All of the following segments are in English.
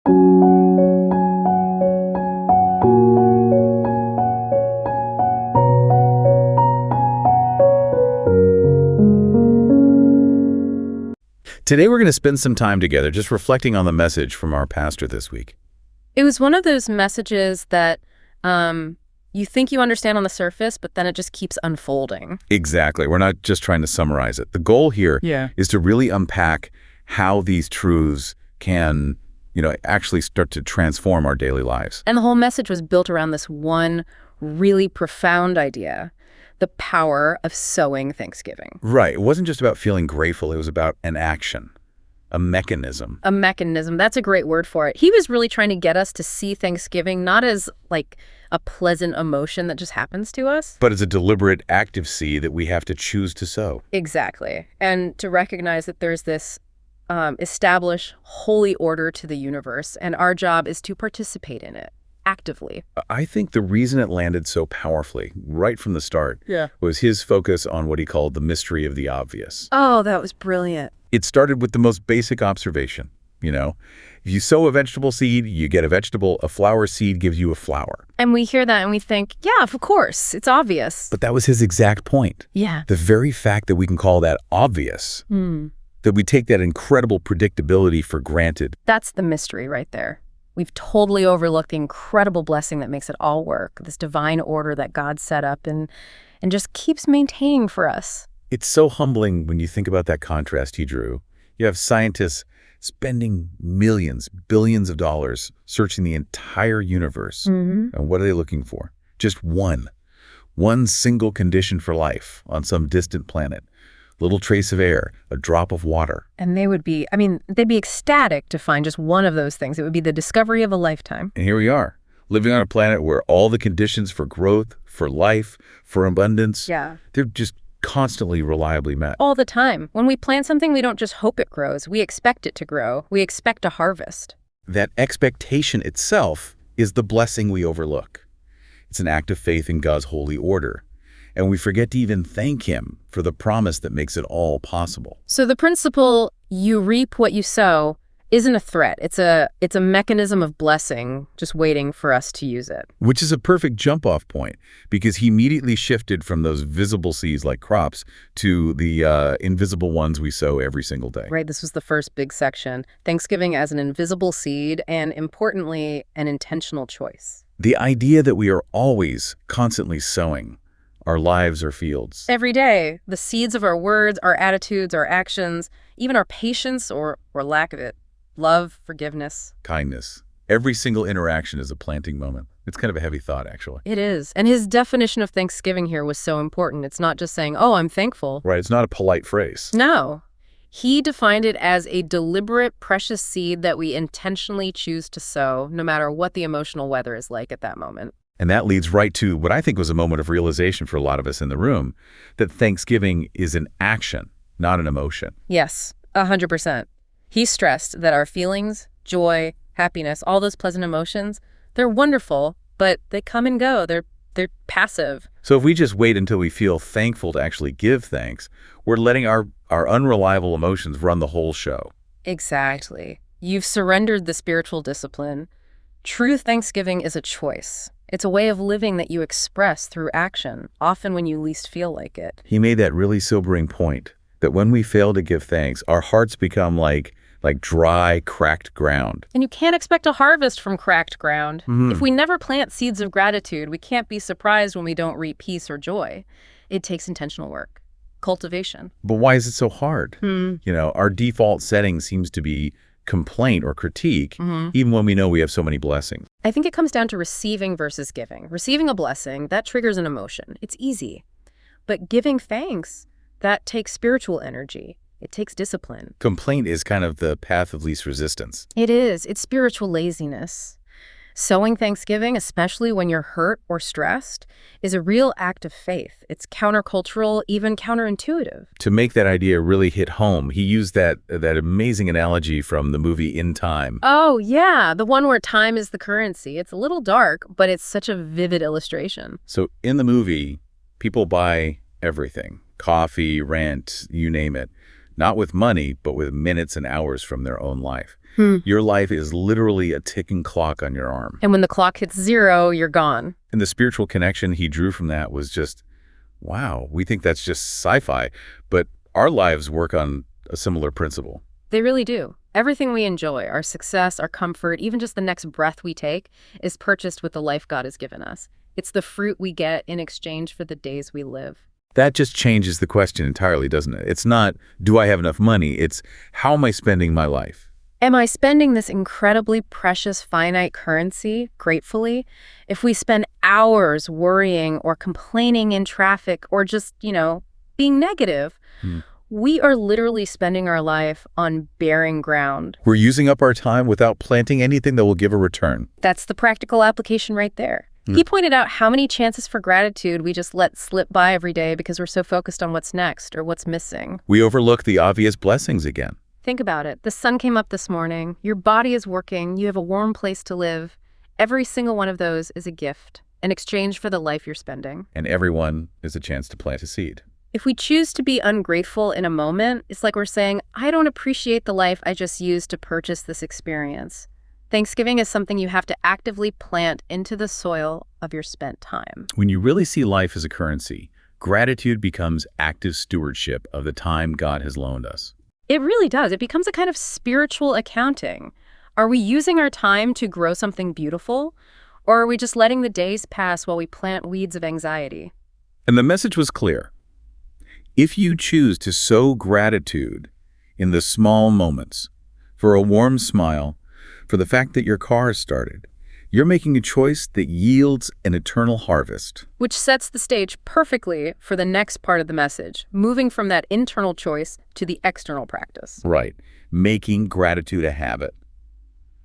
Today we're going to spend some time together just reflecting on the message from our pastor this week. It was one of those messages that you think you understand on the surface, but then it just keeps unfolding. Exactly. We're not just trying to summarize it. The goal here is to really unpack how these truths can, actually start to transform our daily lives. And the whole message was built around this one really profound idea: the power of sowing thanksgiving. Right. It wasn't just about feeling grateful. It was about an action, a mechanism. A mechanism. That's a great word for it. He was really trying to get us to see Thanksgiving not as like a pleasant emotion that just happens to us, but as a deliberate, active seed that we have to choose to sow. Exactly. And to recognize that there's this established holy order to the universe, and our job is to participate in it actively. I think the reason it landed so powerfully right from the start was his focus on what he called the mystery of the obvious. Oh, that was brilliant. It started with the most basic observation. If you sow a vegetable seed, you get a vegetable. A flower seed gives you a flower. And we hear that and we think, yeah, of course, it's obvious. But that was his exact point. Yeah. The very fact that we can call that obvious, that we take that incredible predictability for granted. That's the mystery right there. We've totally overlooked the incredible blessing that makes it all work, this divine order that God set up and just keeps maintaining for us. It's so humbling when you think about that contrast he drew. You have scientists spending millions, billions of dollars searching the entire universe. And what are they looking for? Just one single condition for life on some distant planet. Little trace of air, a drop of water. And they'd be ecstatic to find just one of those things. It would be the discovery of a lifetime. And here we are, living on a planet where all the conditions for growth, for life, for abundance, they're just constantly reliably met. All the time. When we plant something, we don't just hope it grows. We expect it to grow. We expect a harvest. That expectation itself is the blessing we overlook. It's an act of faith in God's holy order. And we forget to even thank him for the promise that makes it all possible. So the principle, you reap what you sow, isn't a threat. It's a mechanism of blessing, just waiting for us to use it. Which is a perfect jump-off point, because he immediately shifted from those visible seeds like crops to the invisible ones we sow every single day. Right, this was the first big section. Thanksgiving as an invisible seed, and importantly, an intentional choice. The idea that we are always constantly sowing. Our lives are fields. Every day, the seeds of our words, our attitudes, our actions, even our patience or lack of it, love, forgiveness, kindness. Every single interaction is a planting moment. It's kind of a heavy thought, actually. It is. And his definition of Thanksgiving here was so important. It's not just saying, oh, I'm thankful. Right, it's not a polite phrase. No. He defined it as a deliberate, precious seed that we intentionally choose to sow, no matter what the emotional weather is like at that moment. And that leads right to what I think was a moment of realization for a lot of us in the room, that Thanksgiving is an action, not an emotion. Yes, 100%. He stressed that our feelings, joy, happiness, all those pleasant emotions, they're wonderful, but they come and go. They're passive. So if we just wait until we feel thankful to actually give thanks, we're letting our unreliable emotions run the whole show. Exactly. You've surrendered the spiritual discipline. True Thanksgiving is a choice. It's a way of living that you express through action, often when you least feel like it. He made that really sobering point, that when we fail to give thanks, our hearts become like dry, cracked ground. And you can't expect a harvest from cracked ground. If we never plant seeds of gratitude, we can't be surprised when we don't reap peace or joy. It takes intentional work, cultivation. But why is it so hard? Our default setting seems to be complaint or critique, even when we know we have so many blessings. I think it comes down to receiving versus giving. Receiving a blessing, that triggers an emotion. It's easy. But giving thanks, that takes spiritual energy. It takes discipline. Complaint is kind of the path of least resistance. It is. It's spiritual laziness. Sowing thanksgiving, especially when you're hurt or stressed, is a real act of faith. It's countercultural, even counterintuitive. To make that idea really hit home, he used that amazing analogy from the movie In Time. Oh, yeah, the one where time is the currency. It's a little dark, but it's such a vivid illustration. So in the movie, people buy everything. Coffee, rent, you name it. Not with money, but with minutes and hours from their own life. Your life is literally a ticking clock on your arm. And when the clock hits 0, you're gone. And the spiritual connection he drew from that was just, wow, we think that's just sci-fi, but our lives work on a similar principle. They really do. Everything we enjoy, our success, our comfort, even just the next breath we take, is purchased with the life God has given us. It's the fruit we get in exchange for the days we live. That just changes the question entirely, doesn't it? It's not, do I have enough money? It's, how am I spending my life? Am I spending this incredibly precious finite currency gratefully? If we spend hours worrying or complaining in traffic or just, being negative, we are literally spending our life on barren ground. We're using up our time without planting anything that will give a return. That's the practical application right there. He pointed out how many chances for gratitude we just let slip by every day because we're so focused on what's next or what's missing. We overlook the obvious blessings again. Think about it. The sun came up this morning. Your body is working. You have a warm place to live. Every single one of those is a gift, in exchange for the life you're spending. And everyone is a chance to plant a seed. If we choose to be ungrateful in a moment, it's like we're saying, I don't appreciate the life I just used to purchase this experience. Thanksgiving is something you have to actively plant into the soil of your spent time. When you really see life as a currency, gratitude becomes active stewardship of the time God has loaned us. It really does. It becomes a kind of spiritual accounting. Are we using our time to grow something beautiful, or are we just letting the days pass while we plant weeds of anxiety? And the message was clear. If you choose to sow gratitude in the small moments, for a warm smile, for the fact that your car started, you're making a choice that yields an eternal harvest. Which sets the stage perfectly for the next part of the message, moving from that internal choice to the external practice. Right. Making gratitude a habit,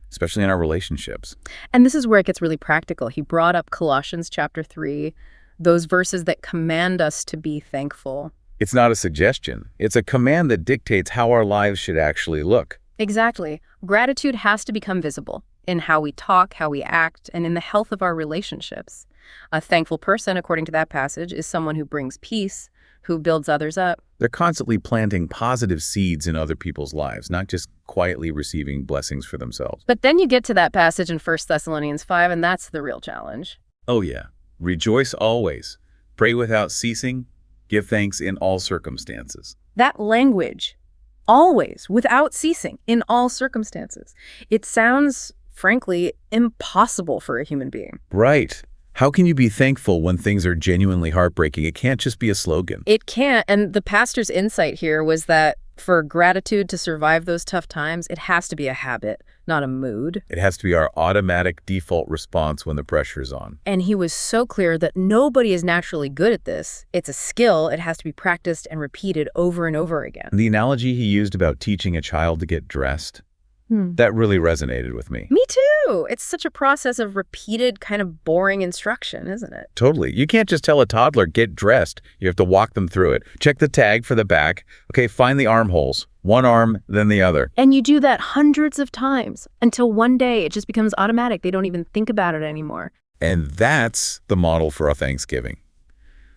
especially in our relationships. And this is where it gets really practical. He brought up Colossians chapter 3, those verses that command us to be thankful. It's not a suggestion. It's a command that dictates how our lives should actually look. Exactly. Gratitude has to become visible in how we talk, how we act, and in the health of our relationships. A thankful person, according to that passage, is someone who brings peace, who builds others up. They're constantly planting positive seeds in other people's lives, not just quietly receiving blessings for themselves. But then you get to that passage in 1 Thessalonians 5, and that's the real challenge. Oh yeah. Rejoice always. Pray without ceasing. Give thanks in all circumstances. That language, always, without ceasing, in all circumstances. It sounds, frankly, impossible for a human being. Right. How can you be thankful when things are genuinely heartbreaking? It can't just be a slogan. It can't. And the pastor's insight here was that for gratitude to survive those tough times, it has to be a habit, not a mood. It has to be our automatic default response when the pressure is on. And he was so clear that nobody is naturally good at this. It's a skill. It has to be practiced and repeated over and over again. The analogy he used about teaching a child to get dressed, that really resonated with me. Me too. It's such a process of repeated, kind of boring instruction, isn't it? Totally. You can't just tell a toddler, get dressed. You have to walk them through it. Check the tag for the back. Okay, find the armholes. One arm, then the other. And you do that hundreds of times until one day it just becomes automatic. They don't even think about it anymore. And that's the model for our Thanksgiving.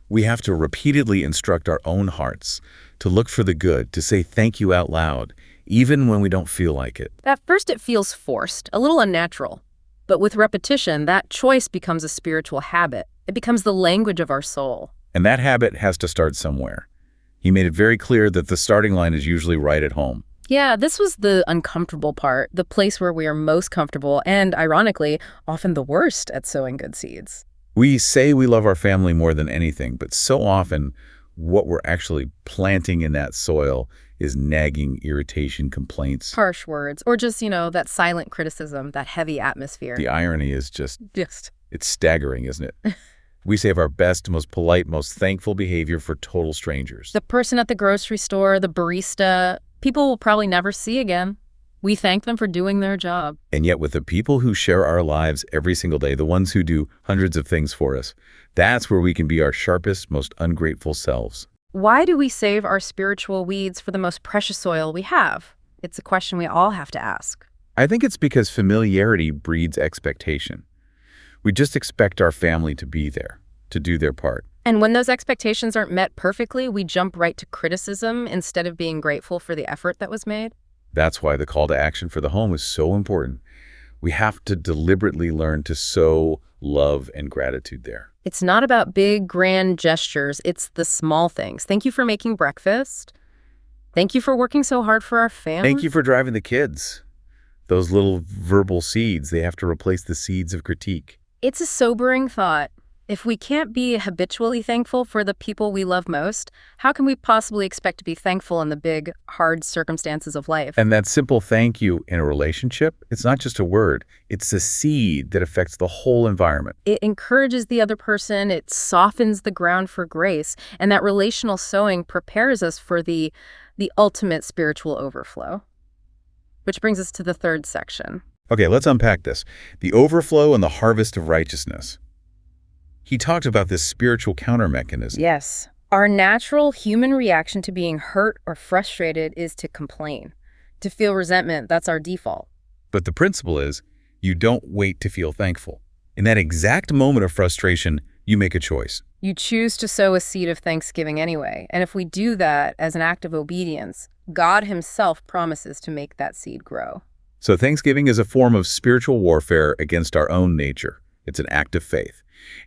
We have to repeatedly instruct our own hearts to look for the good, to say thank you out loud, even when we don't feel like it. At first it feels forced, a little unnatural. But with repetition, that choice becomes a spiritual habit. It becomes the language of our soul. And that habit has to start somewhere. He made it very clear that the starting line is usually right at home. Yeah, this was the uncomfortable part, the place where we are most comfortable and, ironically, often the worst at sowing good seeds. We say we love our family more than anything, but so often what we're actually planting in that soil is nagging, irritation, complaints. Harsh words, or just, that silent criticism, that heavy atmosphere. The irony is just, it's staggering, isn't it? We save our best, most polite, most thankful behavior for total strangers. The person at the grocery store, the barista, people we'll probably never see again. We thank them for doing their job. And yet with the people who share our lives every single day, the ones who do hundreds of things for us, that's where we can be our sharpest, most ungrateful selves. Why do we save our spiritual weeds for the most precious soil we have? It's a question we all have to ask. I think it's because familiarity breeds expectation. We just expect our family to be there, to do their part. And when those expectations aren't met perfectly, we jump right to criticism instead of being grateful for the effort that was made. That's why the call to action for the home is so important. We have to deliberately learn to sow love and gratitude there. It's not about big, grand gestures. It's the small things. Thank you for making breakfast. Thank you for working so hard for our family. Thank you for driving the kids. Those little verbal seeds, they have to replace the seeds of critique. It's a sobering thought. If we can't be habitually thankful for the people we love most, how can we possibly expect to be thankful in the big, hard circumstances of life? And that simple thank you in a relationship, it's not just a word. It's a seed that affects the whole environment. It encourages the other person. It softens the ground for grace. And that relational sowing prepares us for the ultimate spiritual overflow. Which brings us to the third section. Okay, let's unpack this. The overflow and the harvest of righteousness. He talked about this spiritual counter mechanism. Yes. Our natural human reaction to being hurt or frustrated is to complain. To feel resentment, that's our default. But the principle is, you don't wait to feel thankful. In that exact moment of frustration, you make a choice. You choose to sow a seed of thanksgiving anyway. And if we do that as an act of obedience, God himself promises to make that seed grow. So Thanksgiving is a form of spiritual warfare against our own nature. It's an act of faith.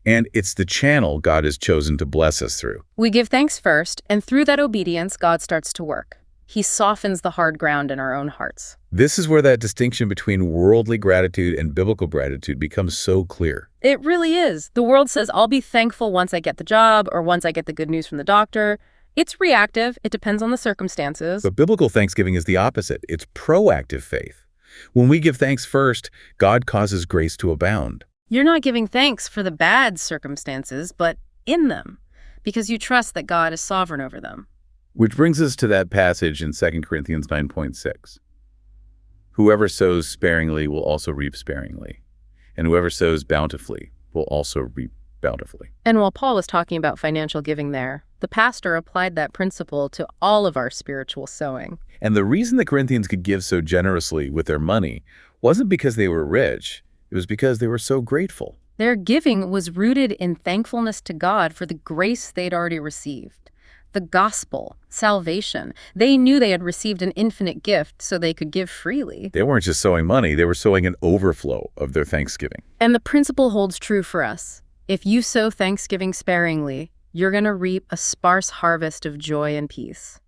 And it's the channel God has chosen to bless us through. We give thanks first, and through that obedience, God starts to work. He softens the hard ground in our own hearts. This is where that distinction between worldly gratitude and biblical gratitude becomes so clear. It really is. The world says, I'll be thankful once I get the job or once I get the good news from the doctor. It's reactive. It depends on the circumstances. But biblical thanksgiving is the opposite. It's proactive faith. When we give thanks first, God causes grace to abound. You're not giving thanks for the bad circumstances, but in them, because you trust that God is sovereign over them. Which brings us to that passage in 2 Corinthians 9:6. Whoever sows sparingly will also reap sparingly, and whoever sows bountifully will also reap bountifully. And while Paul was talking about financial giving there, the pastor applied that principle to all of our spiritual sowing. And the reason the Corinthians could give so generously with their money wasn't because they were rich. It was because they were so grateful. Their giving was rooted in thankfulness to God for the grace they'd already received. The gospel, salvation. They knew they had received an infinite gift, so they could give freely. They weren't just sowing money, they were sowing an overflow of their thanksgiving. And the principle holds true for us. If you sow thanksgiving sparingly, you're going to reap a sparse harvest of joy and peace.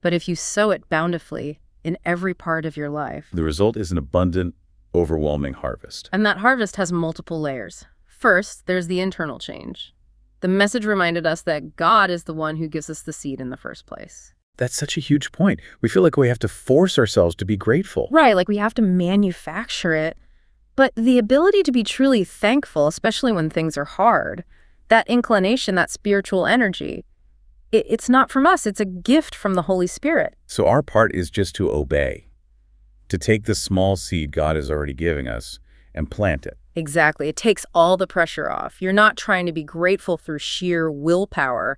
But if you sow it bountifully in every part of your life, the result is an abundant, overwhelming harvest. And that harvest has multiple layers. First, there's the internal change. The message reminded us that God is the one who gives us the seed in the first place. That's such a huge point. We feel like we have to force ourselves to be grateful. Right, like we have to manufacture it. But the ability to be truly thankful, especially when things are hard, that inclination, that spiritual energy, it's not from us. It's a gift from the Holy Spirit. So our part is just to obey, to take the small seed God is already giving us and plant it. Exactly. It takes all the pressure off. You're not trying to be grateful through sheer willpower.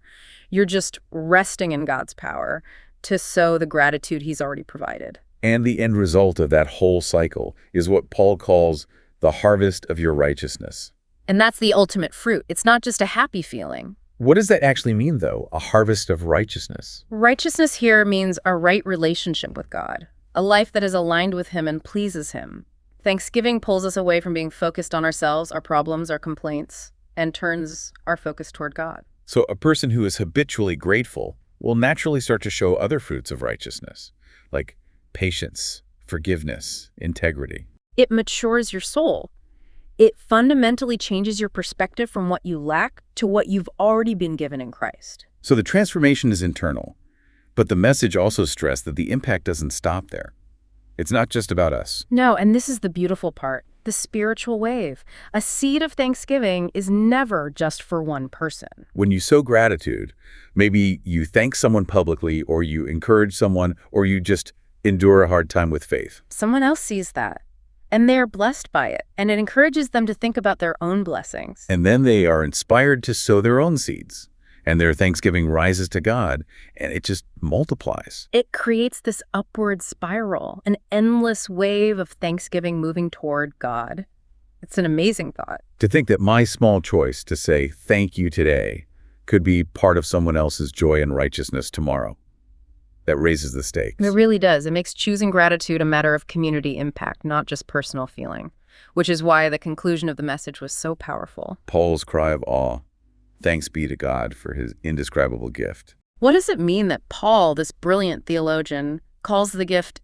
You're just resting in God's power to sow the gratitude he's already provided. And the end result of that whole cycle is what Paul calls the harvest of your righteousness. And that's the ultimate fruit. It's not just a happy feeling. What does that actually mean, though, a harvest of righteousness? Righteousness here means a right relationship with God, a life that is aligned with him and pleases him. Thanksgiving pulls us away from being focused on ourselves, our problems, our complaints, and turns our focus toward God. So a person who is habitually grateful will naturally start to show other fruits of righteousness, like patience, forgiveness, integrity. It matures your soul. It fundamentally changes your perspective from what you lack to what you've already been given in Christ. So the transformation is internal, but the message also stressed that the impact doesn't stop there. It's not just about us. No, and this is the beautiful part, the spiritual wave. A seed of thanksgiving is never just for one person. When you sow gratitude, maybe you thank someone publicly, or you encourage someone, or you just endure a hard time with faith. Someone else sees that, and they're blessed by it, and it encourages them to think about their own blessings. And then they are inspired to sow their own seeds, and their thanksgiving rises to God, and it just multiplies. It creates this upward spiral, an endless wave of thanksgiving moving toward God. It's an amazing thought. To think that my small choice to say thank you today could be part of someone else's joy and righteousness tomorrow. That raises the stakes. It really does. It makes choosing gratitude a matter of community impact, not just personal feeling, which is why the conclusion of the message was so powerful. Paul's cry of awe, thanks be to God for his indescribable gift. What does it mean that Paul, this brilliant theologian, calls the gift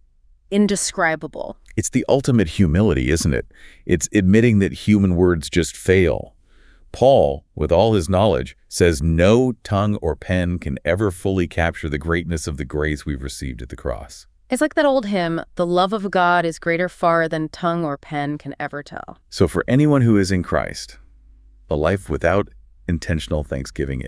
indescribable? It's the ultimate humility, isn't it? It's admitting that human words just fail. Paul, with all his knowledge, says no tongue or pen can ever fully capture the greatness of the grace we've received at the cross. It's like that old hymn, the love of God is greater far than tongue or pen can ever tell. So for anyone who is in Christ, a life without intentional thanksgiving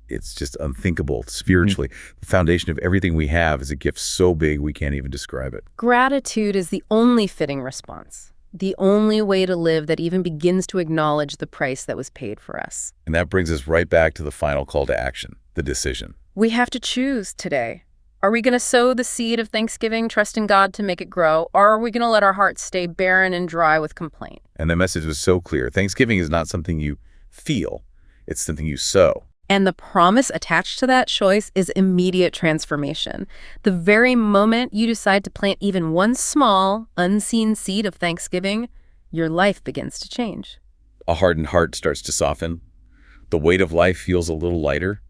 it's just unthinkable spiritually. The foundation of everything we have is a gift so big we can't even describe it. Gratitude is the only fitting response, the only way to live that even begins to acknowledge the price that was paid for us. And that brings us right back to the final call to action, the decision. We have to choose today. Are we going to sow the seed of thanksgiving, trusting God to make it grow, or are we going to let our hearts stay barren and dry with complaint? And the message was so clear. Thanksgiving is not something you feel, it's something you sow. And the promise attached to that choice is immediate transformation. The very moment you decide to plant even one small, unseen seed of thanksgiving, your life begins to change. A hardened heart starts to soften. The weight of life feels a little lighter.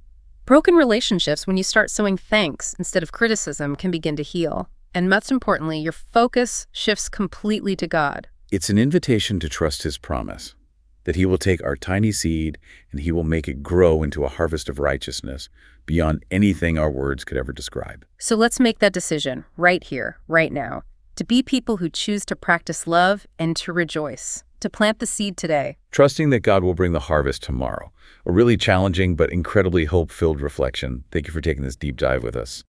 Broken relationships, when you start sowing thanks instead of criticism, can begin to heal. And most importantly, your focus shifts completely to God. It's an invitation to trust his promise, that he will take our tiny seed and he will make it grow into a harvest of righteousness beyond anything our words could ever describe. So let's make that decision right here, right now, to be people who choose to practice love and to rejoice, to plant the seed today. Trusting that God will bring the harvest tomorrow. A really challenging but incredibly hope-filled reflection. Thank you for taking this deep dive with us.